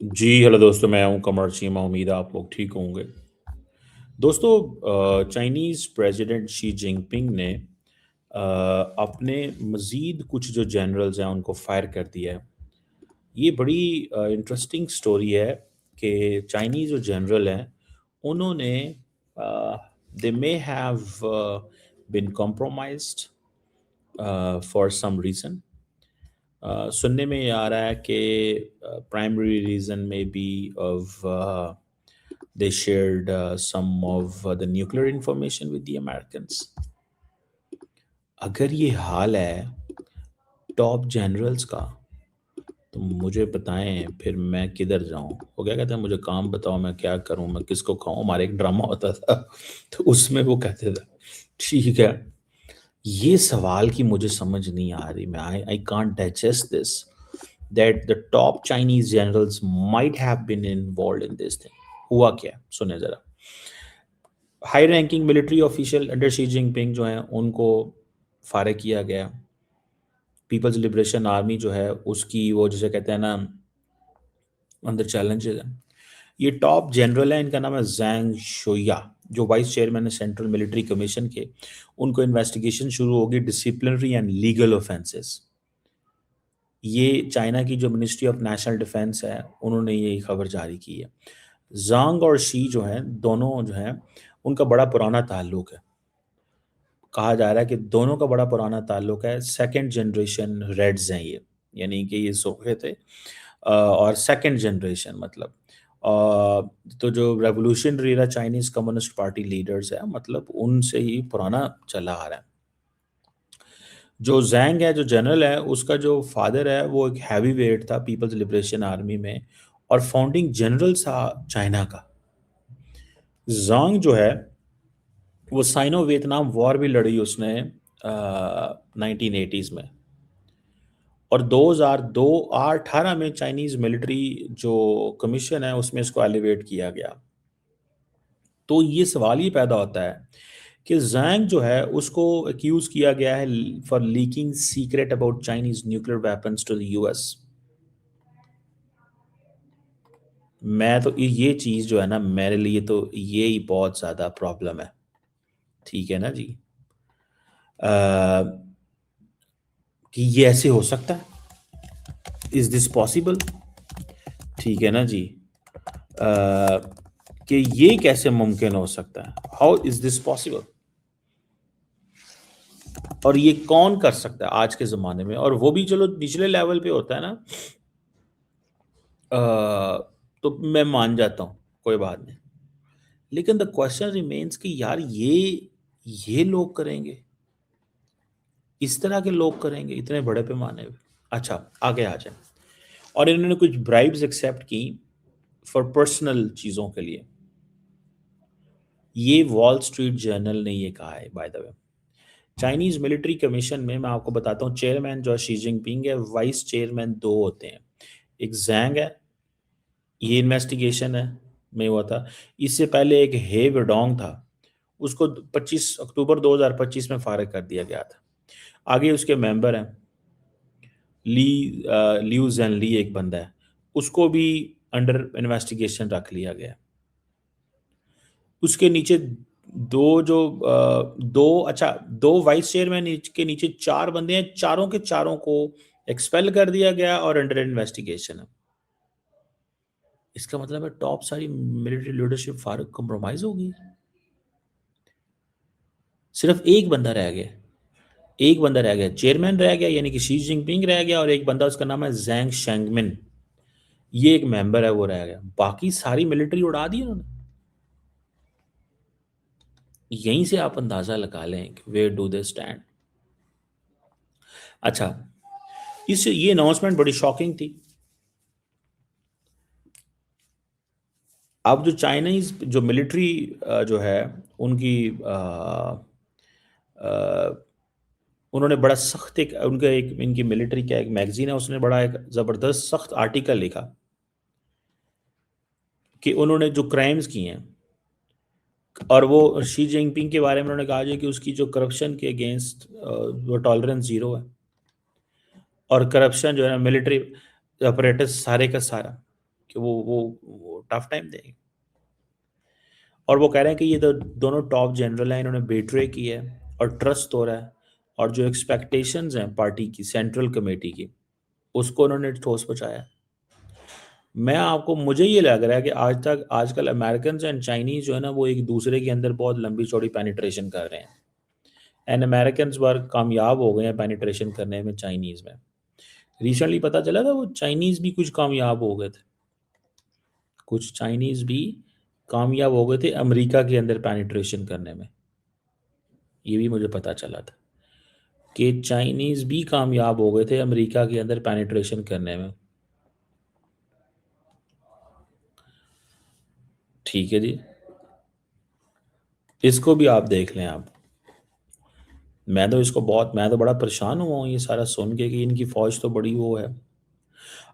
जी, hello दोस्तों, मैं हूँ कमर चीमा। उम्मीद है आप लोग ठीक होंगे। दोस्तों, चाइनीज़ प्रेसिडेंट शी जिनपिंग ने अपने मज़ीद कुछ जो जनरल्स हैं उनको फायर कर दिया है। ये बड़ी इंटरेस्टिंग स्टोरी है कि चाइनीज़ जो जनरल हैं उन्होंने they may have been compromised for some reason. सुनने में ये आ रहा है कि प्राइमरी रीज़न में be of they shared some of the nuclear information with the Americans. अगर ये हाल है टॉप जनरल्स का, तो मुझे बताएं फिर मैं किधर जाऊं। वो क्या कहते हैं, मुझे काम बताओ, मैं क्या करूं, मैं किसको खाऊं। हमारे एक ड्रामा होता था तो उसमें वो कहते थे ठीक है। ये सवाल की मुझे समझ नहीं आ रही। मैं I can't digest this that the top Chinese generals might have been involve in this thing. हुआ क्या, सुने जरा। High ranking military official under Xi Jinping जो हैं उनको फारिग किया गया। पीपल्स लिबरेशन आर्मी जो है उसकी वो जिसे कहते हैं ना अंदर चैलेंजेस हैं। ये टॉप जनरल है, इनका नाम है जैंग शोया, जो वाइस चेयरमैन है सेंट्रल मिलिट्री कमीशन के। उनको इन्वेस्टिगेशन शुरू होगी डिसिप्लिनरी एंड लीगल ऑफेंसेस। ये चाइना की जो मिनिस्ट्री ऑफ नेशनल डिफेंस है उन्होंने ये खबर जारी की है। जांग और शी जो हैं दोनों जो हैं उनका बड़ा पुराना ताल्लुक है। कहा जा रहा है कि दोनों का बड़ा पुराना ताल्लुक है। सेकंड जनरेशन रेड्स हैं ये, यानी कि ये सोखे थे और सेकंड जनरेशन मतलब तो जो रेवोल्यूशनरी रहा चाइनीज कम्युनिस्ट पार्टी लीडर्स है मतलब उनसे ही पुराना चला आ रहा है। जो जैंग है जो जनरल है उसका जो फादर है वो एक हैवी वेट था पीपल्स लिबरेशन आर्मी में और फाउंडिंग जनरल था चाइना का। जांग जो है वो साइनो वियतनाम वॉर भी लड़ी उसने 1980s में। और 2002 18 में चाइनीज मिलिट्री जो कमीशन है उसमें इसको एलिवेट किया गया। तो ये सवाल ये पैदा होता है कि जैंग जो है उसको एक्यूज किया गया है for leaking secret about Chinese nuclear weapons to the US. मैं तो ये चीज जो है ना मेरे लिए तो ये ही बहुत ज्यादा प्रॉब्लम है। ठीक है ना जी। अ, कि ये ऐसे हो सकता है, इज दिस पॉसिबल। ठीक है ना जी। कि ये कैसे मुमकिन हो सकता है, हाउ इज दिस पॉसिबल। और ये कौन कर सकता है आज के ज़माने में, और वो भी चलो निचले लेवल पे होता है ना। तो मैं मान जाता हूँ, कोई बात नहीं। लेकिन द क्वेश्चन रिमेन्स कि यार ये लोग करेंगे, इस तरह के लोग करेंगे इतने बड़े पैमाने पे। अच्छा, आगे आ जाए। और इन्होंने कुछ ब्राइब्स एक्सेप्ट की फॉर पर्सनल चीज़ों के लिए। ये वॉल स्ट्रीट जर्नल ने ये कहा है by the way. Chinese military commission में मैं आपको बताता हूँ, चेयरमैन जो शी जिनपिंग है, वाइस चेयरमैन दो होते हैं। एक जैंग है, ये इन्वेस्टिगेशन है में हुआ था। इससे पहले एक हे वेडोंग था, उसको 25 अक्टूबर 2025 में फारिग कर दिया गया था। आगे उसके मेंबर हैं ली लिू जैन ली एक बंदा है, उसको भी अंडर इन्वेस्टिगेशन रख लिया गया। उसके नीचे दो वाइस चेयरमैन के नीचे चार बंदे हैं, चारों के चारों को एक्सपेल कर दिया गया और अंडर इन्वेस्टिगेशन है। इसका मतलब है टॉप सारी मिलिट्री लीडरशिप फारूक कॉम्प्रोमाइज होगी। सिर्फ एक बंदा रह गया, एक बंदा रह गया, चेयरमैन रह गया यानी कि शी जिनपिंग रह गया, और एक बंदा उसका नाम है जैंग शेंगमिन, ये एक मेंबर है वो रह गया। बाकी सारी मिलिट्री उड़ा दी उन्होंने। यहीं से आप अंदाजा लगा लें कि वेयर डू दे स्टैंड। अच्छा, इस ये अनाउंसमेंट बड़ी शॉकिंग थी। अब जो चाइनीज जो मिलिट्री जो है उनकी अ, उन्होंने बड़ा सख्त एक उनका एक इनकी मिलिट्री का एक मैगजीन है, उसने बड़ा एक ज़बरदस्त सख्त आर्टिकल लिखा कि उन्होंने जो क्राइम्स किए हैं, और वो शी जिनपिंग के बारे में उन्होंने कहा जो कि उसकी जो करप्शन के अगेंस्ट वो टॉलरेंस जीरो है। और करप्शन जो है मिलिट्री अपरेटस सारे का सारा, कि वो टफ टाइम देंगे। और वो कह रहे हैं कि ये दोनों टॉप जनरल हैं, इन्होंने बेट्रे की है और ट्रस्ट तोड़ा है, और जो एक्सपेक्टेशंस हैं पार्टी की सेंट्रल कमेटी की, उसको उन्होंने ठोस पहुंचाया। मैं आपको मुझे ये लग रहा है कि आजकल अमेरिकन एंड चाइनीज जो है ना, वो एक दूसरे के अंदर बहुत लंबी चौड़ी पेनिट्रेशन कर रहे हैं। एंड अमेरिकन बार कामयाब हो गए हैं पेनिट्रेशन करने में चाइनीज में। रिसेंटली पता चला था वो चाइनीज भी कुछ कामयाब हो गए थे, कुछ चाइनीज भी कामयाब हो गए थे अमेरिका के अंदर पेनिट्रेशन करने में। ये भी मुझे पता चला था कि चाइनीज भी कामयाब हो गए थे अमेरिका के अंदर पेनिट्रेशन करने में। ठीक है जी, इसको भी आप देख लें आप। मैं तो बड़ा परेशान हुआ हूँ ये सारा सुन के कि इनकी फौज तो बड़ी वो है।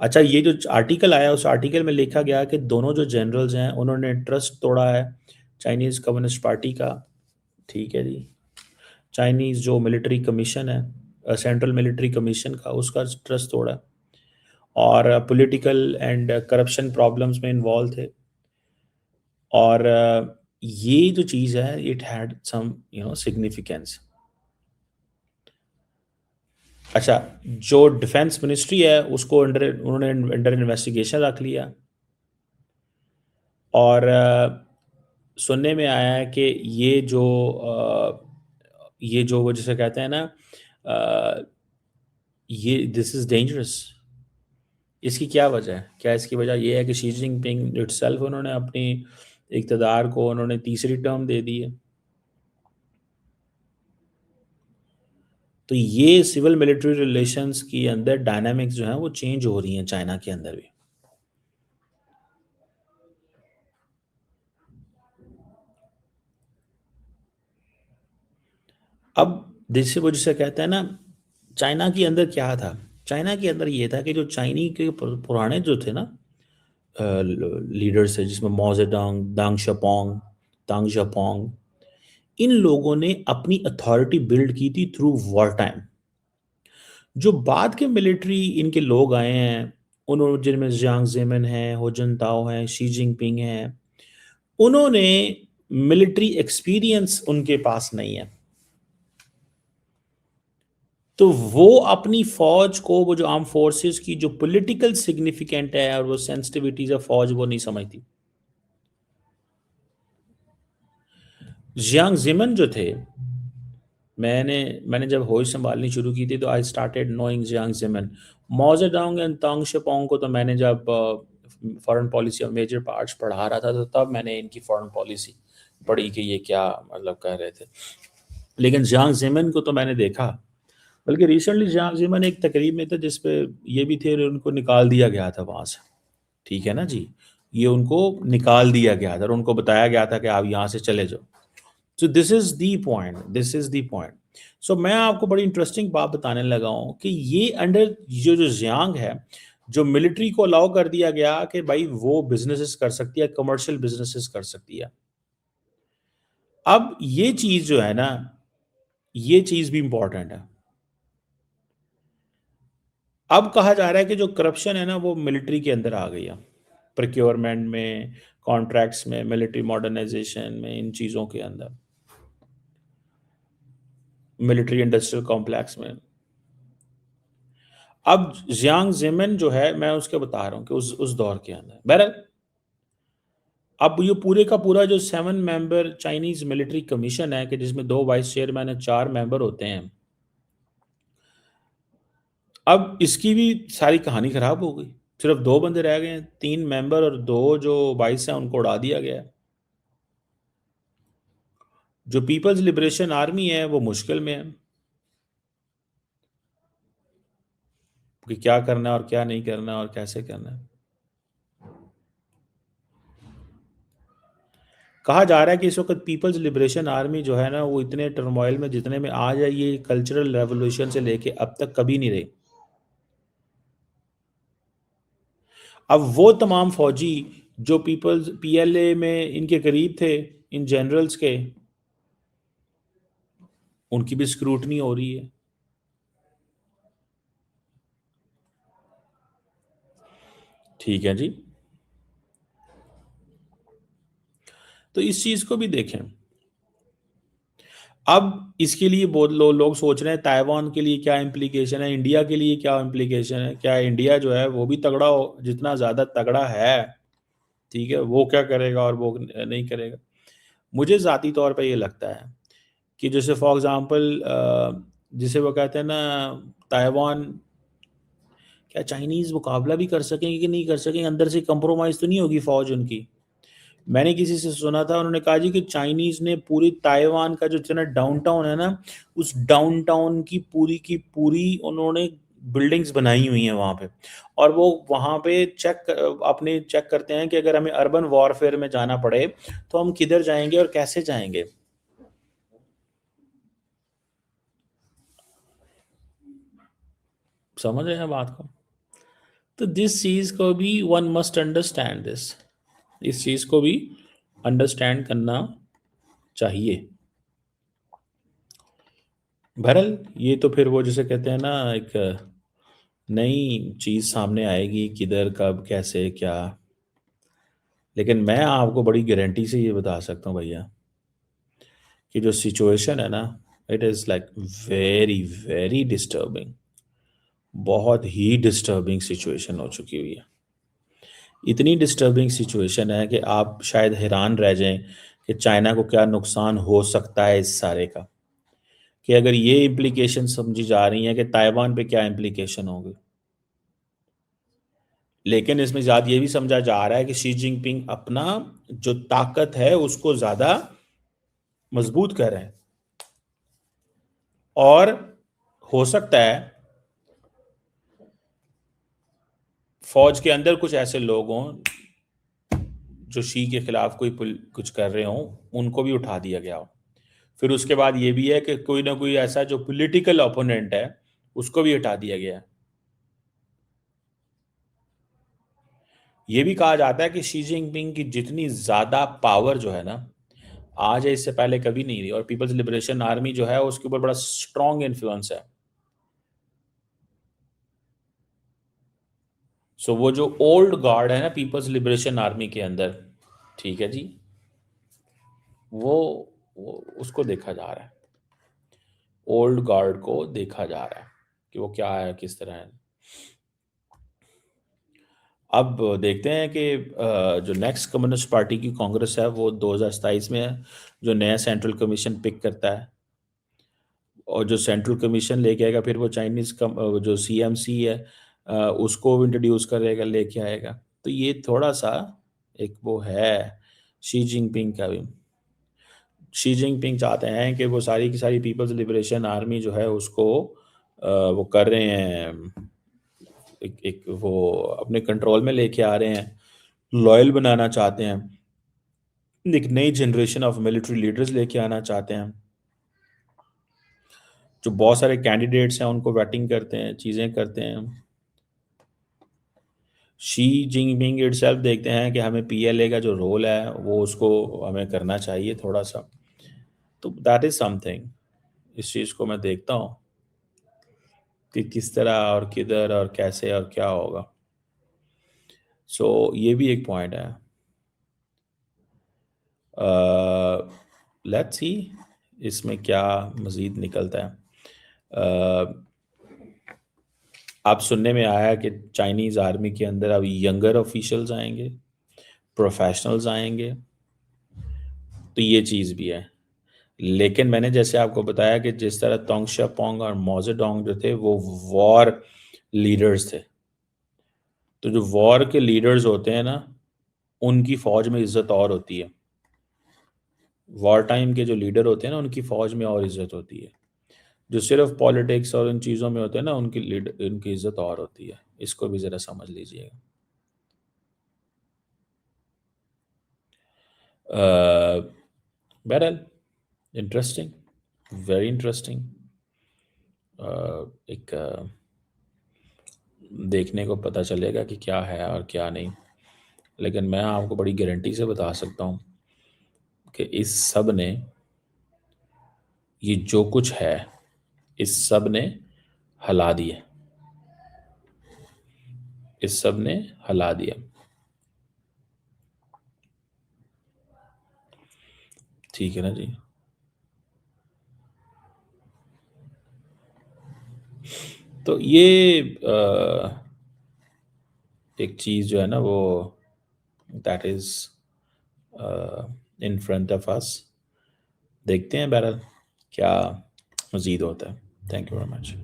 अच्छा, ये जो आर्टिकल आया उस आर्टिकल में लिखा गया कि दोनों जो जनरल्स हैं उन्होंने ट्रस्ट तोड़ा है चाइनीज़ कम्युनिस्ट पार्टी का। ठीक है जी, चाइनीज़ जो मिलिट्री कमीशन है, सेंट्रल मिलिट्री कमीशन का, उसका ट्रस्ट तोड़ा है, और पॉलिटिकल एंड करप्शन प्रॉब्लम्स में इन्वॉल्व थे। और ये जो चीज़ है इट हैड सम सिग्निफिकेंस। अच्छा, जो डिफेंस मिनिस्ट्री है उसको उन्होंने अंडर इन्वेस्टिगेशन रख लिया। और सुनने में आया है कि ये जो वो जिसे कहते हैं ना, अ, ये दिस इज़ डेंजरस। इसकी क्या वजह है? क्या इसकी वजह ये है कि शी जिनपिंग इटसेल्फ उन्होंने अपनी इक़्तिदार को उन्होंने तीसरी टर्म दे दी है। तो ये सिविल मिलिट्री रिलेशंस के अंदर डायनामिक्स जो हैं वो चेंज हो रही हैं चाइना के अंदर भी। अब जैसे वो जिसे कहते हैं ना, चाइना के अंदर क्या था? चाइना के अंदर ये था कि जो चाइनी के पुराने जो थे ना लीडर्स है, जिसमें माओ जेडोंग, तांग शाओपोंग, इन लोगों ने अपनी अथॉरिटी बिल्ड की थी थ्रू वॉर टाइम। जो बाद के मिलिट्री इनके लोग आए हैं, उन्होंने जिनमें जियांग जेमन है, हो जिनताओ हैं, शी जिनपिंग हैं, उन्होंने मिलिट्री एक्सपीरियंस उनके पास नहीं है। तो वो अपनी फौज को, वो जो आर्म फोर्सेस की जो पॉलिटिकल सिग्निफिकेंट है और वो सेंसिटिविटीज है फौज, वो नहीं समझती। जियांग जिमन जो थे, मैंने मैंने जब होश संभालनी शुरू की थी तो I started knowing Jiang Zemin. Mao Zedong and Deng Xiaoping को तो मैंने जब फॉरेन पॉलिसी और मेजर पार्ट्स पढ़ा रहा था तो तब मैंने इनकी फॉरेन पॉलिसी पढ़ी कि ये क्या मतलब कह रहे थे। लेकिन जियांग जिमन को तो मैंने देखा, बल्कि रिसेंटली जियांग जिमन एक तकरीब में थे जिस पे ये भी थे, उनको निकाल दिया गया था वहाँ से। ठीक है ना जी, ये उनको निकाल दिया गया था और उनको बताया गया था कि आप यहाँ से चले जाओ। So this is the point. So मैं आपको बड़ी इंटरेस्टिंग बात बताने लगा हूँ कि ये अंडर जो जो जियांग है, जो मिलिट्री को अलाउ कर दिया गया कि भाई वो बिजनेसेस कर सकती है, कमर्शियल बिजनेसेस कर सकती है। अब ये चीज जो है ना, ये चीज भी इंपॉर्टेंट है। अब कहा जा रहा है कि जो करप्शन है ना वो मिलिट्री के अंदर आ गई है, प्रोक्योरमेंट में, कॉन्ट्रैक्ट्स में, मिलिट्री मॉडर्नाइजेशन में, इन चीज़ों के अंदर, मिलिट्री इंडस्ट्रियल कॉम्प्लेक्स में। अब जियांग जेमन जो है, मैं उसके बता रहा हूँ कि उस दौर के अंदर बहरहाल, अब ये पूरे का पूरा जो 7 मेंबर चाइनीज मिलिट्री कमीशन है कि जिसमें 2 वाइस चेयरमैन है, 4 मेंबर होते हैं, अब इसकी भी सारी कहानी खराब हो गई। सिर्फ 2 बंदे रह गए हैं, 3 मेंबर और 2 जो वाइस हैं उनको उड़ा दिया गया है। जो पीपल्स लिबरेशन आर्मी है वो मुश्किल में है कि क्या करना है और क्या नहीं करना है और कैसे करना है। कहा जा रहा है कि इस वक्त पीपल्स लिबरेशन आर्मी जो है ना, वो इतने टर्मोइल में जितने में आ जाए, ये कल्चरल रेवोल्यूशन से लेके अब तक कभी नहीं रही। अब वो तमाम फौजी जो पीपल्स पीएलए में इनके करीब थे, इन जनरल्स के, उनकी भी स्क्रूटनी हो रही है। ठीक है जी, तो इस चीज़ को भी देखें। अब इसके लिए बहुत लोग सोच रहे हैं ताइवान के लिए क्या इम्प्लीकेशन है, इंडिया के लिए क्या इम्प्लीकेशन है, क्या इंडिया जो है वो भी तगड़ा हो, जितना ज़्यादा तगड़ा है, ठीक है, वो क्या करेगा और वो नहीं करेगा। मुझे ज़ाती तौर पे ये लगता है कि जैसे फॉर एग्ज़ाम्पल जिसे वो कहते हैं ना, ताइवान क्या चाइनीज़ मुकाबला भी कर सकेंगे कि नहीं कर सकेंगे, अंदर से कंप्रोमाइज़ तो नहीं होगी फ़ौज उनकी। मैंने किसी से सुना था, उन्होंने कहा जी कि चाइनीज़ ने पूरी ताइवान का जो जितना डाउनटाउन है ना, उस डाउनटाउन की पूरी उन्होंने बिल्डिंग्स बनाई हुई हैं वहाँ पे। और वो वहाँ पे अपने चेक करते हैं कि अगर हमें अर्बन वॉरफेयर में जाना पड़े, तो हम किधर जाएँगे और कैसे जाएँगे? समझ रहे हैं बात को? तो दिस चीज़ को भी वन मस्ट अंडरस्टैंड दिस। इस चीज़ को भी अंडरस्टैंड करना चाहिए। बहरहाल ये तो फिर वो जिसे कहते हैं ना, एक नई चीज़ सामने आएगी, किधर, कब, कैसे, क्या। लेकिन मैं आपको बड़ी गारंटी से ये बता सकता हूँ भैया कि जो सिचुएशन है ना, it is like very, very disturbing. बहुत ही डिस्टर्बिंग सिचुएशन हो चुकी हुई है। इतनी डिस्टर्बिंग सिचुएशन है कि आप शायद हैरान रह जाएँ कि चाइना को क्या नुकसान हो सकता है इस सारे का। कि अगर ये इम्प्लीकेशन समझी जा रही हैं कि ताइवान पे क्या इम्प्लीकेशन होंगे। लेकिन इसमें ज़्यादा ये भी समझा जा रहा है कि शी जिनपिंग अपना जो ताकत है उसको ज़्यादा मजबूत कर रहे हैं। और हो सकता है फौज के अंदर कुछ ऐसे लोग हों जो शी के खिलाफ कुछ कर रहे हों, उनको भी उठा दिया गया हो। फिर उसके बाद ये भी है कि कोई ना कोई ऐसा जो पॉलिटिकल ओपोनेंट है, उसको भी हटा दिया गया है। ये भी कहा जाता है कि शी जिनपिंग की जितनी ज़्यादा पावर जो है ना, आज है, इससे पहले कभी नहीं रही। और पीपल्स लिबरेशन आर्मी जो है उसके ऊपर बड़ा स्ट्रॉन्ग इन्फ्लुएंस है। सो वो जो ओल्ड गार्ड है ना पीपल्स लिबरेशन आर्मी के अंदर, ठीक है जी, वो वो उसको देखा जा रहा है। ओल्ड गार्ड को देखा जा रहा है कि वो क्या है, किस तरह है। अब देखते हैं कि जो नेक्स्ट कम्युनिस्ट पार्टी की कांग्रेस है वो 2027 में है, जो नया सेंट्रल कमीशन पिक करता है। और जो सेंट्रल कमीशन लेके आएगा फिर वो जो सीएमसी है उसको इंट्रोड्यूस करेगा, लेके आएगा। तो ये थोड़ा सा एक वो है शी जिनपिंग का भी। शी जिनपिंग चाहते हैं कि वो सारी की सारी पीपल्स लिबरेशन आर्मी जो है उसको वो कर रहे हैं, एक वो अपने कंट्रोल में लेके आ रहे हैं, लॉयल बनाना चाहते हैं, एक नई जनरेशन ऑफ मिलिट्री लीडर्स लेके आना चाहते हैं। जो बहुत सारे कैंडिडेट्स हैं उनको वेटिंग करते हैं, चीज़ें करते हैं। शी जिनपिंग इटसेल्फ देखते हैं कि हमें पीएलए का जो रोल है वो उसको हमें करना चाहिए थोड़ा सा। तो दैट इज़ समथिंग। इस चीज़ को मैं देखता हूँ कि किस तरह और किधर और कैसे और क्या होगा। सो ये भी एक पॉइंट है। लेट्स सी इसमें क्या मज़ीद निकलता है। आप सुनने में आया कि चाइनीज़ आर्मी के अंदर अब यंगर ऑफिशियल्स आएंगे, प्रोफेशनल्स आएंगे। तो ये चीज़ भी है। लेकिन मैंने जैसे आपको बताया कि जिस तरह तोंगशा पोंग और मौजेडोंग जो थे वो वॉर लीडर्स थे। तो जो वॉर के लीडर्स होते हैं ना, उनकी फ़ौज में इज़्ज़त और होती है। वॉर टाइम के जो लीडर होते हैं ना, उनकी फ़ौज में और इज़्ज़त होती है। जो सिर्फ़ पॉलिटिक्स और इन चीज़ों में होते हैं ना, उनकी इज़्ज़त और होती है। इसको भी ज़रा समझ लीजिएगा। बहरहाल इंटरेस्टिंग, वेरी इंटरेस्टिंग। एक देखने को पता चलेगा कि क्या है और क्या नहीं। लेकिन मैं आपको बड़ी गारंटी से बता सकता हूँ कि इस सब ने, ये जो कुछ है, इस सब ने हिला दिया। इस सब ने हिला दिया। ठीक है ना जी? तो ये एक चीज़ जो है ना वो that is in front of us. देखते हैं बहरहाल क्या मज़ीद होता है। Thank you very much.